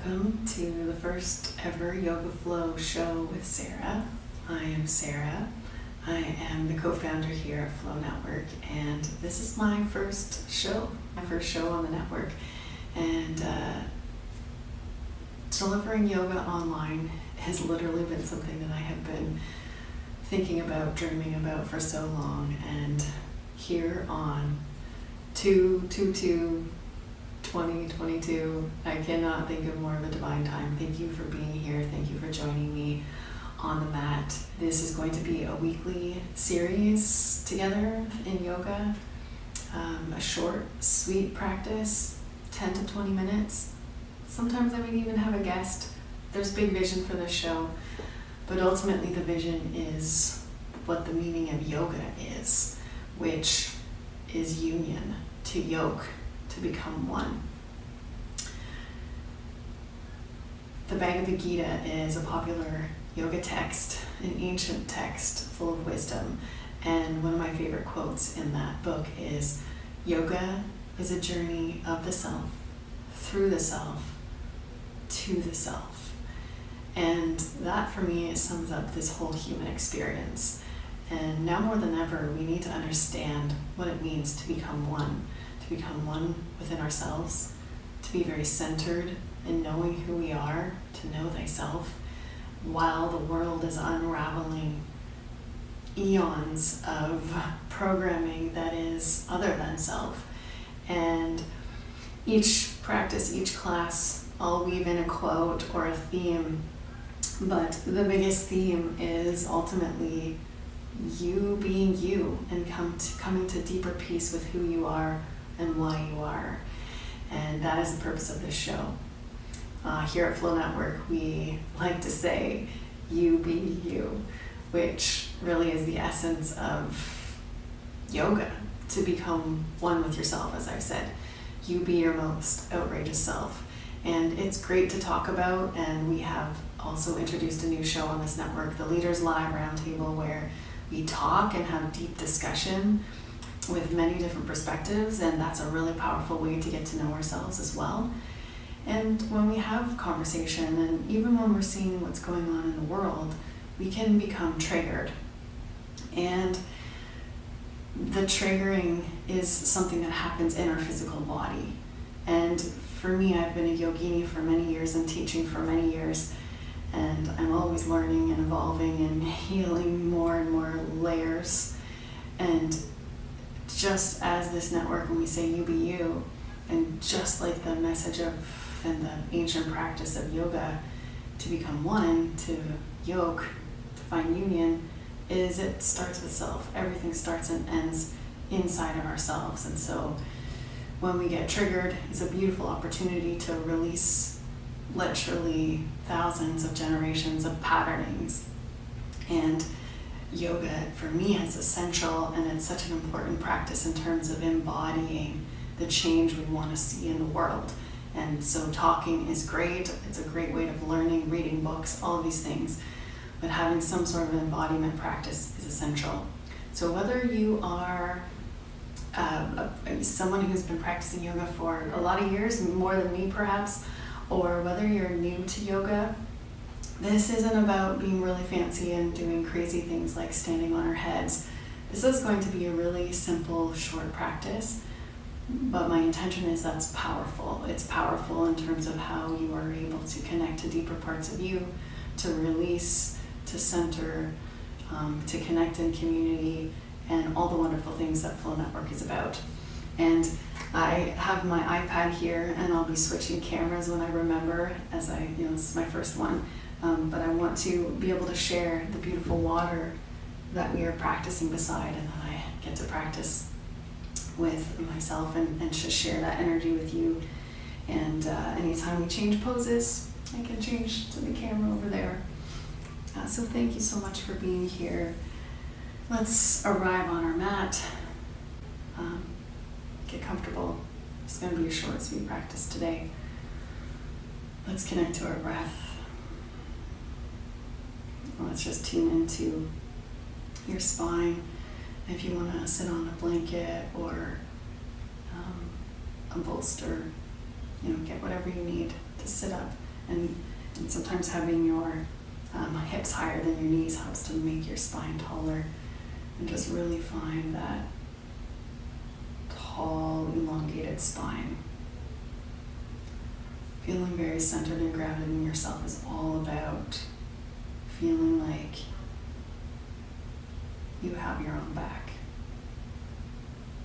Welcome to the first ever Yoga Flow show with Sara. I am Sara. I am the co-founder here at Flow Network, and this is my first show on the network. And delivering yoga online has literally been something that I have been thinking about, dreaming about for so long. And here on 2/2/2022, I cannot think of more of a divine time. Thank you for being here. Thank you for joining me on the mat. This is going to be a weekly series together in yoga, a short, sweet practice, 10 to 20 minutes. Sometimes I may even have a guest. There's big vision for this show, but ultimately the vision is what the meaning of yoga is, which is union, to yoke, to become one. The Bhagavad Gita is a popular yoga text, an ancient text full of wisdom, and one of my favorite quotes in that book is, "Yoga is a journey of the self, through the self, to the self." And that for me sums up this whole human experience. And now more than ever, we need to understand what it means to become one within ourselves, to be very centered in knowing who we are, to know thyself, while the world is unraveling eons of programming that is other than self. And each practice, each class, I'll weave in a quote or a theme, but the biggest theme is ultimately you being you and coming to deeper peace with who you are and why you are. And that is the purpose of this show. Here at Flow Network, we like to say, you be you, which really is the essence of yoga, to become one with yourself, as I've said. You be your most outrageous self. And it's great to talk about, and we have also introduced a new show on this network, the Leaders Live Roundtable, where we talk and have deep discussion with many different perspectives, and that's a really powerful way to get to know ourselves as well. And when we have conversation, and even when we're seeing what's going on in the world, we can become triggered. And the triggering is something that happens in our physical body. And for me, I've been a yogini for many years and teaching for many years, and I'm always learning and evolving and healing more and more layers. And just as this network, when we say you be you, and just like the message of and the ancient practice of yoga, to become one, to yoke, to find union, is it starts with self. Everything starts and ends inside of ourselves. And so when we get triggered, it's a beautiful opportunity to release literally thousands of generations of patternings. And yoga, for me, is essential, and it's such an important practice in terms of embodying the change we want to see in the world. And so talking is great. It's a great way of learning, reading books, all of these things. But having some sort of embodiment practice is essential. So whether you are someone who's been practicing yoga for a lot of years, more than me perhaps, or whether you're new to yoga, this isn't about being really fancy and doing crazy things like standing on our heads. This is going to be a really simple, short practice, but my intention is that's powerful. It's powerful in terms of how you are able to connect to deeper parts of you, to release, to center, to connect in community, and all the wonderful things that Flow Network is about. And I have my iPad here, and I'll be switching cameras when I remember, as this is my first one. But I want to be able to share the beautiful water that we are practicing beside, and that I get to practice with myself and just share that energy with you. And anytime we change poses, I can change to the camera over there. So thank you so much for being here. Let's arrive on our mat. Get comfortable. It's going to be a short, sweet practice today. Let's connect to our breath. Let's just tune into your spine. If you want to sit on a blanket or a bolster, get whatever you need to sit up And sometimes having your hips higher than your knees helps to make your spine taller, and just really find that tall, elongated spine. Feeling very centered and grounded in yourself is all about feeling like you have your own back.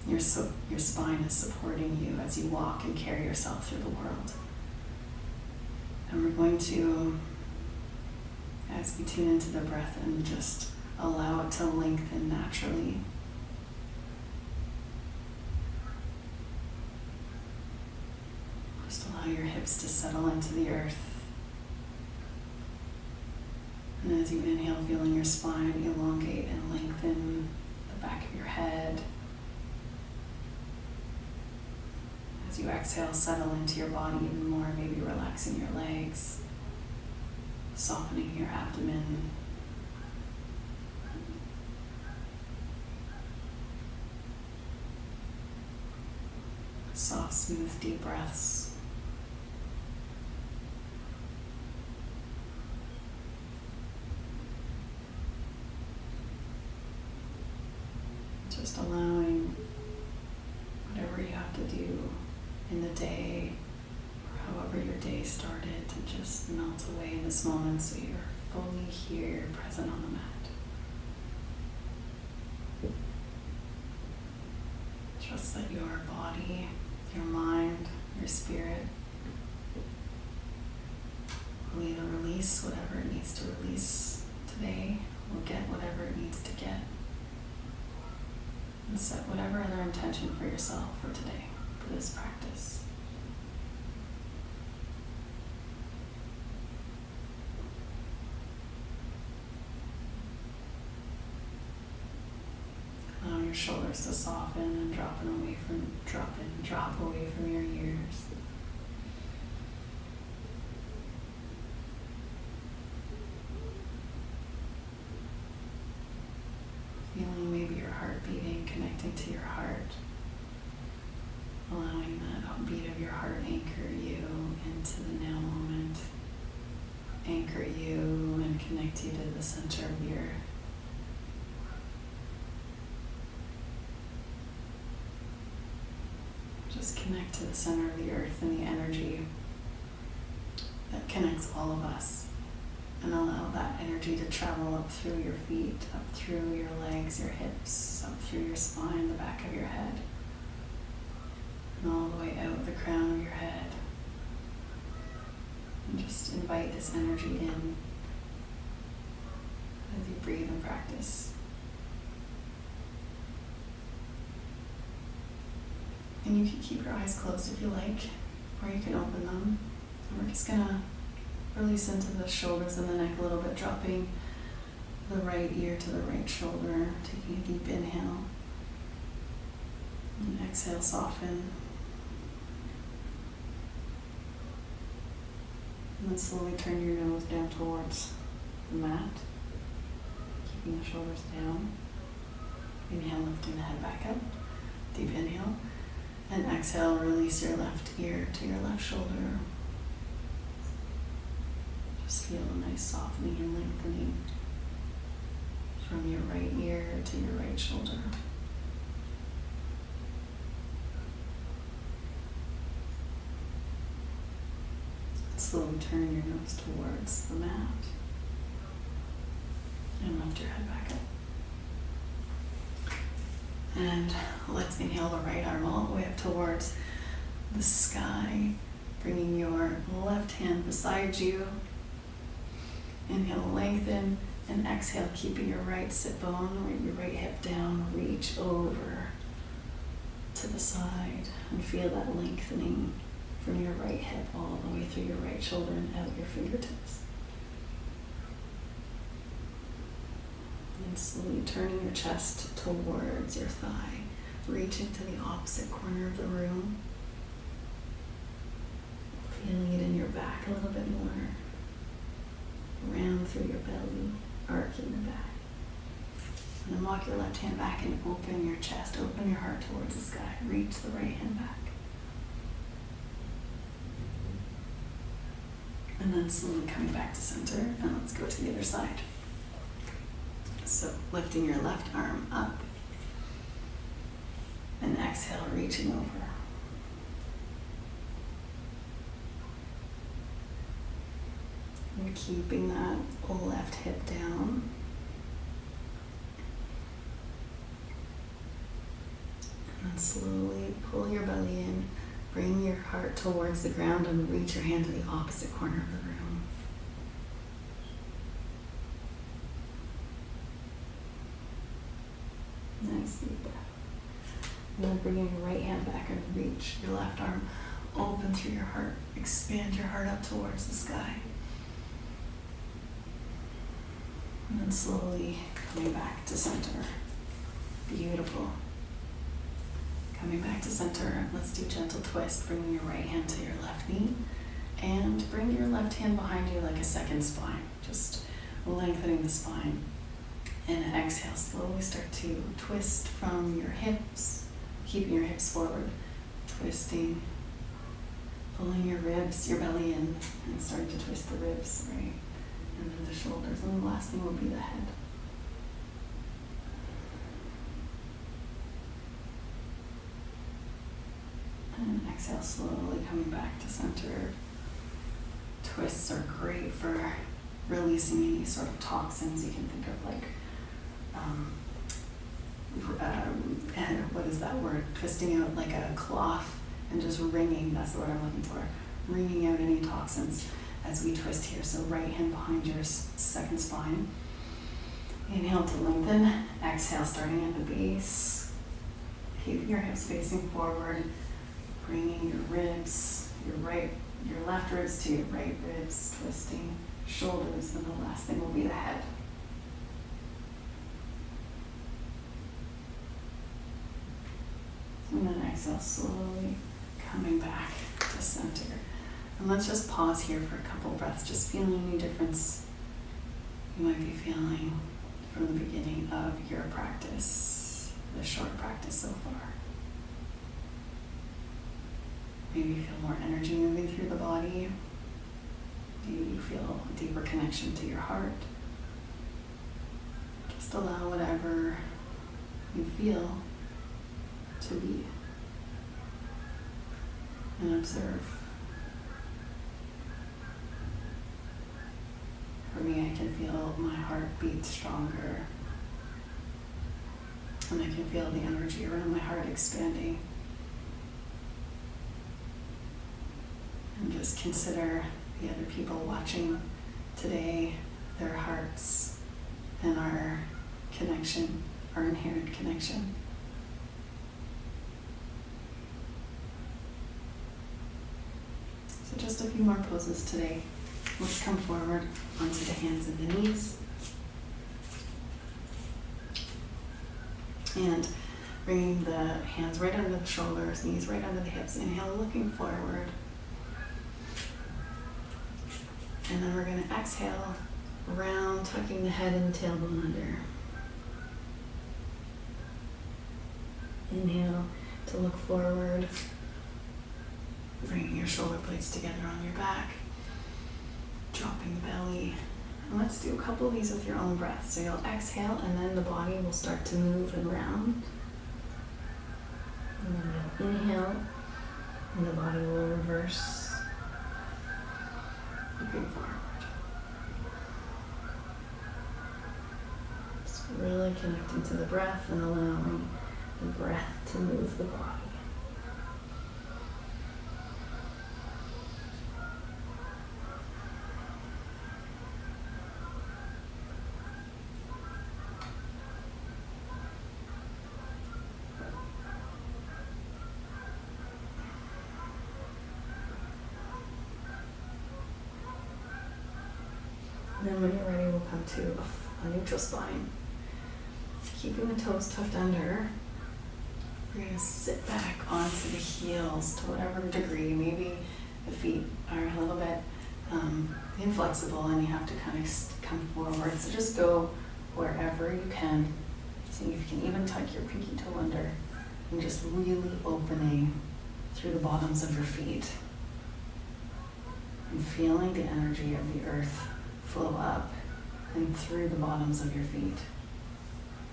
Your spine is supporting you as you walk and carry yourself through the world. And we're going to, as we tune into the breath and just allow it to lengthen naturally, just allow your hips to settle into the earth. And as you inhale, feeling your spine elongate and lengthen the back of your head. As you exhale, settle into your body even more, maybe relaxing your legs, softening your abdomen. Soft, smooth, deep breaths. Just allowing whatever you have to do in the day, or however your day started, to just melt away in this moment so you're fully here, present on the mat. Trust that your body, your mind, your spirit will either release whatever it needs to release today, will get whatever it needs to get, and set whatever other intention for yourself for today, for this practice. Allow your shoulders to soften and drop away from your ears. Feeling maybe your heart beating, connecting to your heart. Allowing that beat of your heart anchor you into the now moment. Anchor you and connect you to the center of the earth. Just connect to the center of the earth and the energy that connects all of us. And allow that energy to travel up through your feet, up through your legs, your hips, up through your spine, the back of your head, and all the way out the crown of your head. And just invite this energy in as you breathe and practice. And you can keep your eyes closed if you like, or you can open them. And we're just gonna release into the shoulders and the neck a little bit, dropping the right ear to the right shoulder, taking a deep inhale. And exhale, soften. And then slowly turn your nose down towards the mat, keeping the shoulders down. Inhale, lifting the head back up. Deep inhale. And exhale, release your left ear to your left shoulder. Just feel a nice softening and lengthening from your right ear to your right shoulder. Slowly turn your nose towards the mat and lift your head back up. And let's inhale the right arm all the way up towards the sky, bringing your left hand beside you. Inhale, lengthen, and exhale, keeping your right sit bone, your right hip down, reach over to the side and feel that lengthening from your right hip all the way through your right shoulder and out your fingertips. And slowly turning your chest towards your thigh, reaching to the opposite corner of the room, feeling it in your back a little bit more. Round through your belly, arcing the back. And then walk your left hand back and open your chest, open your heart towards the sky. Reach the right hand back. And then slowly coming back to center, and let's go to the other side. So lifting your left arm up, and exhale, reaching over. And keeping that left hip down. And then slowly pull your belly in, bring your heart towards the ground, and reach your hand to the opposite corner of the room. Nice deep breath. And then bringing your right hand back and reach your left arm open through your heart. Expand your heart up towards the sky. And then slowly coming back to center. Beautiful. Coming back to center, let's do gentle twist, bringing your right hand to your left knee, and bring your left hand behind you like a second spine, just lengthening the spine. And exhale, slowly start to twist from your hips, keeping your hips forward, twisting, pulling your ribs, your belly in, and starting to twist the ribs, right? And then the shoulders, and the last thing will be the head. And exhale, slowly coming back to center. Twists are great for releasing any sort of toxins. You can think of like, what is that word? Twisting out like a cloth and just wringing, that's the word I'm looking for. Wringing out any toxins as we twist here. So right hand behind your second spine. Inhale to lengthen. Exhale, starting at the base. Keeping your hips facing forward. Bringing your ribs, your left ribs to your right ribs, twisting shoulders, and the last thing will be the head. And then exhale, slowly coming back to center. And let's just pause here for a couple breaths, just feeling any difference you might be feeling from the beginning of your practice, the short practice so far. Maybe you feel more energy moving through the body. Maybe you feel a deeper connection to your heart. Just allow whatever you feel to be and observe. For me, I can feel my heart beat stronger, and I can feel the energy around my heart expanding. And just consider the other people watching today, their hearts and our connection, our inherent connection. So just a few more poses today. Let's come forward onto the hands and the knees. And bringing the hands right under the shoulders, knees right under the hips. Inhale, looking forward. And then we're going to exhale, round, tucking the head and the tailbone under. Inhale to look forward, bringing your shoulder blades together on your back, dropping the belly. And let's do a couple of these with your own breath. So you'll exhale, and then the body will start to move and round. And then you'll inhale, and the body will reverse. Looking forward. Just really connecting to the breath and allowing the breath to move the body. And then when you're ready, we'll come to a neutral spine. Keeping the toes tucked under, we're going to sit back onto the heels to whatever degree. Maybe the feet are a little bit inflexible and you have to kind of come forward. So just go wherever you can. See if you can even tuck your pinky toe under and just really opening through the bottoms of your feet. and feeling the energy of the earth flow up and through the bottoms of your feet,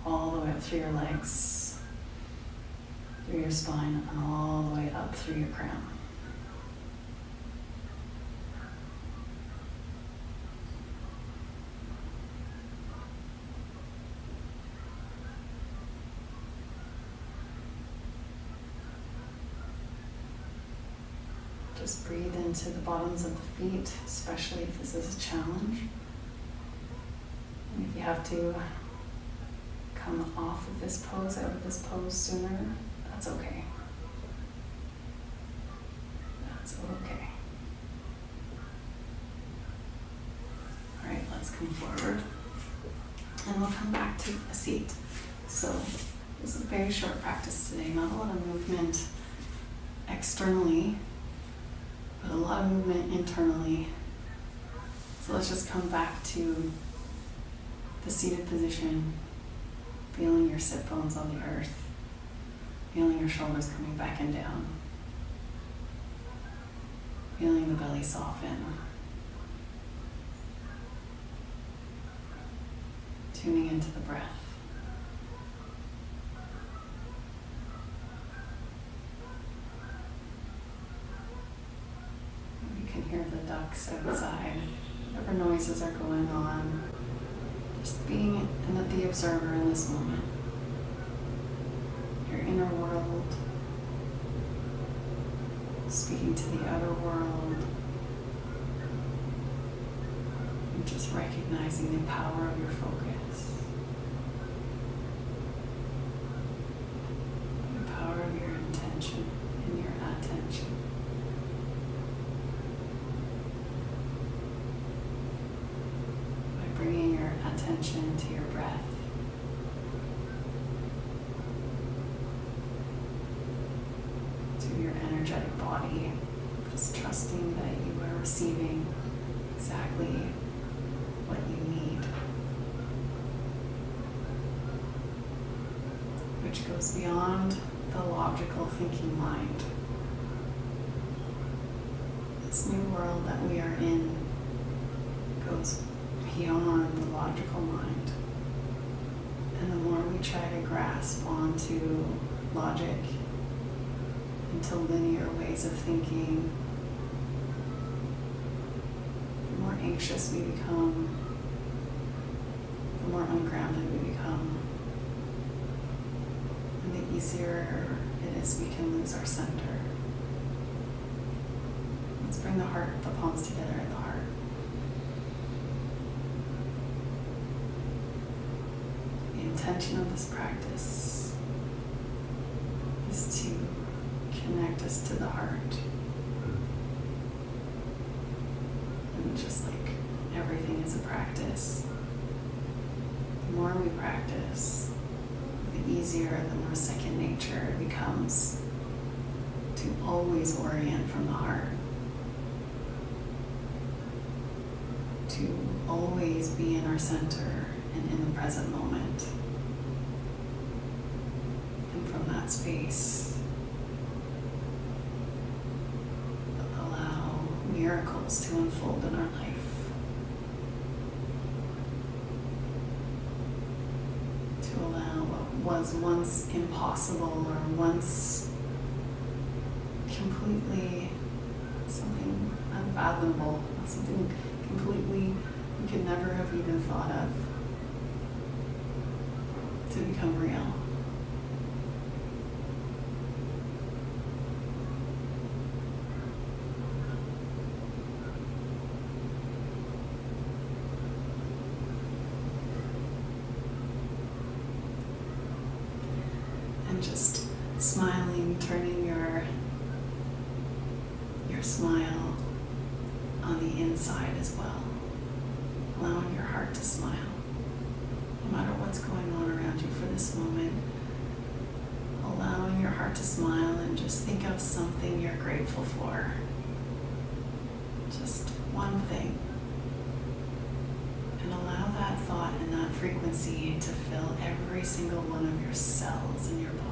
all the way up through your legs, through your spine, and all the way up through your crown. Just breathe into the bottoms of the feet, especially if this is a challenge. And if you have to come off of this pose, out of this pose sooner, that's okay. That's okay. All right, let's come forward. And we'll come back to a seat. So this is a very short practice today, not a lot of movement externally, but a lot of movement internally. So let's just come back to the seated position, feeling your sit bones on the earth, feeling your shoulders coming back and down, feeling the belly soften, tuning into the breath. You can hear the ducks outside, whatever noises are going on. Just being the observer in this moment. Your inner world, speaking to the outer world, and just recognizing the power of your focus, the power of your intention and your attention. Bringing your attention to your breath. To your energetic body. Just trusting that you are receiving exactly what you need. Which goes beyond the logical thinking mind. This new world that we are in goes beyond the logical mind. And the more we try to grasp onto logic, into linear ways of thinking, the more anxious we become, the more ungrounded we become, and the easier it is we can lose our center. Let's bring the heart, the palms together at the heart. The intention of this practice is to connect us to the heart. And just like everything is a practice, the more we practice, the easier, the more second nature it becomes to always orient from the heart, to always be in our center and in the present moment. And from that space, allow miracles to unfold in our life. To allow what was once impossible or once completely something unfathomable, something completely we could never have even thought of, to become real. And just smiling, turning your smile on the inside as well. Allowing your heart to smile. No matter what's going on around you for this moment, allowing your heart to smile and just think of something you're grateful for. Just one thing. And allow that thought and that frequency to fill every single one of your cells in your body.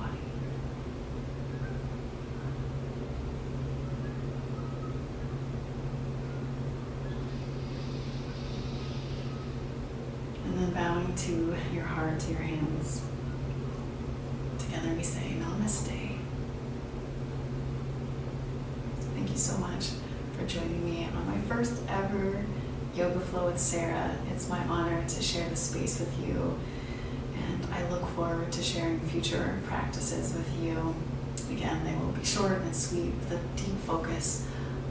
to your heart, to your hands. Together we say Namaste. Thank you so much for joining me on my first ever Yoga Flow with Sara. It's my honor to share this space with you, and I look forward to sharing future practices with you. Again, they will be short and sweet with a deep focus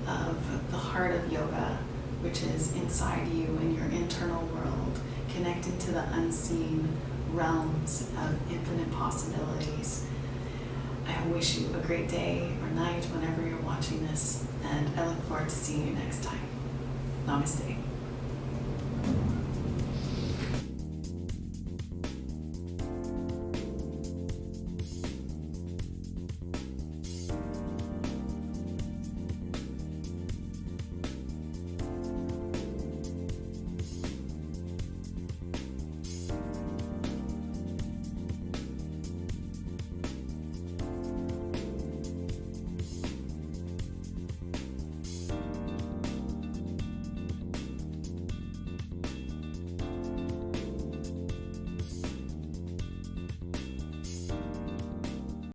of the heart of yoga, which is inside you in your internal world, connecting to the unseen realms of infinite possibilities. I wish you a great day or night whenever you're watching this, and I look forward to seeing you next time. Namaste.